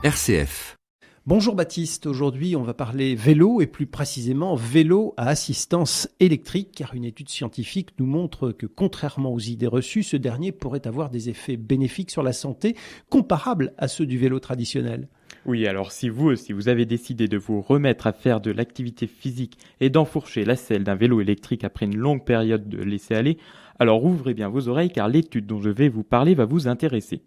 RCF. Bonjour Baptiste, aujourd'hui on va parler vélo et plus précisément vélo à assistance électrique car une étude scientifique nous montre que contrairement aux idées reçues, ce dernier pourrait avoir des effets bénéfiques sur la santé comparables à ceux du vélo traditionnel. Oui, alors si vous aussi vous avez décidé de vous remettre à faire de l'activité physique et d'enfourcher la selle d'un vélo électrique après une longue période de laisser-aller, alors ouvrez bien vos oreilles car l'étude dont je vais vous parler va vous intéresser.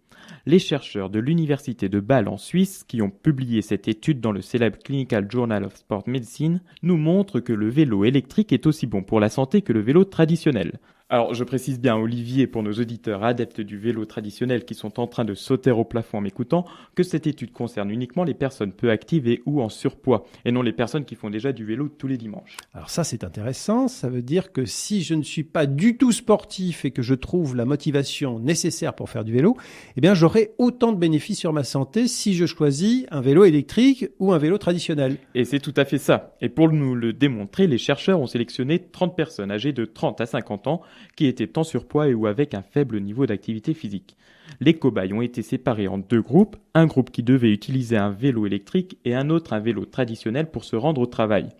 Les chercheurs de l'université de Bâle en Suisse, qui ont publié cette étude dans le célèbre Clinical Journal of Sport Medicine, nous montrent que le vélo électrique est aussi bon pour la santé que le vélo traditionnel. Alors, je précise bien, Olivier, pour nos auditeurs adeptes du vélo traditionnel qui sont en train de sauter au plafond en m'écoutant, que cette étude concerne uniquement les personnes peu actives et ou en surpoids, et non les personnes qui font déjà du vélo tous les dimanches. Alors ça c'est intéressant, ça veut dire que si je ne suis pas du tout sportif et que je trouve la motivation nécessaire pour faire du vélo, eh bien j'aurai autant de bénéfices sur ma santé si je choisis un vélo électrique ou un vélo traditionnel. Et c'est tout à fait ça. Et pour nous le démontrer, les chercheurs ont sélectionné 30 personnes âgées de 30 à 50 ans qui étaient en surpoids et ou avec un faible niveau d'activité physique. Les cobayes ont été séparés en deux groupes, un groupe qui devait utiliser un vélo électrique et un autre un vélo traditionnel pour se rendre au travail.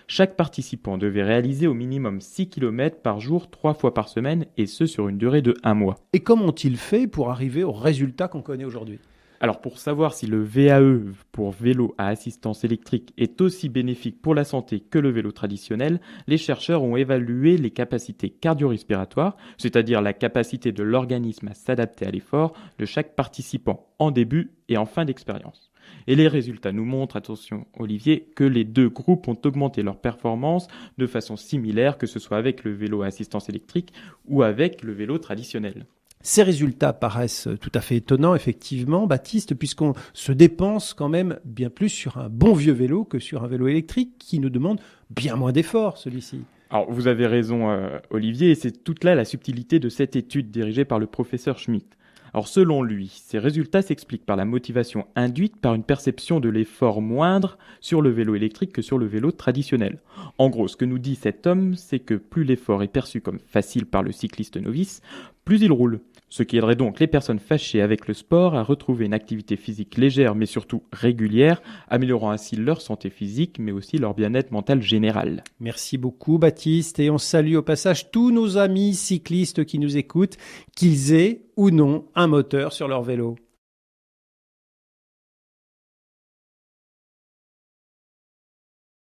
Chaque participant devait réaliser au minimum 6 km par jour, 3 fois par semaine, et ce sur une durée de 1 mois. Et comment ont-ils fait pour arriver au résultat qu'on connaît aujourd'hui ? Alors pour savoir si le VAE pour vélo à assistance électrique est aussi bénéfique pour la santé que le vélo traditionnel, les chercheurs ont évalué les capacités cardio-respiratoires, c'est-à-dire la capacité de l'organisme à s'adapter à l'effort de chaque participant en début et en fin d'expérience. Et les résultats nous montrent, attention Olivier, que les deux groupes ont augmenté leur performance de façon similaire, que ce soit avec le vélo à assistance électrique ou avec le vélo traditionnel. Ces résultats paraissent tout à fait étonnants, effectivement, Baptiste, puisqu'on se dépense quand même bien plus sur un bon vieux vélo que sur un vélo électrique qui nous demande bien moins d'efforts, celui-ci. Alors vous avez raison Olivier, et c'est toute là la subtilité de cette étude dirigée par le professeur Schmidt. Alors selon lui, ces résultats s'expliquent par la motivation induite par une perception de l'effort moindre sur le vélo électrique que sur le vélo traditionnel. En gros, ce que nous dit cet homme, c'est que plus l'effort est perçu comme facile par le cycliste novice, plus il roule. Ce qui aiderait donc les personnes fâchées avec le sport à retrouver une activité physique légère mais surtout régulière, améliorant ainsi leur santé physique mais aussi leur bien-être mental général. Merci beaucoup Baptiste et on salue au passage tous nos amis cyclistes qui nous écoutent, qu'ils aient ou non un moteur sur leur vélo.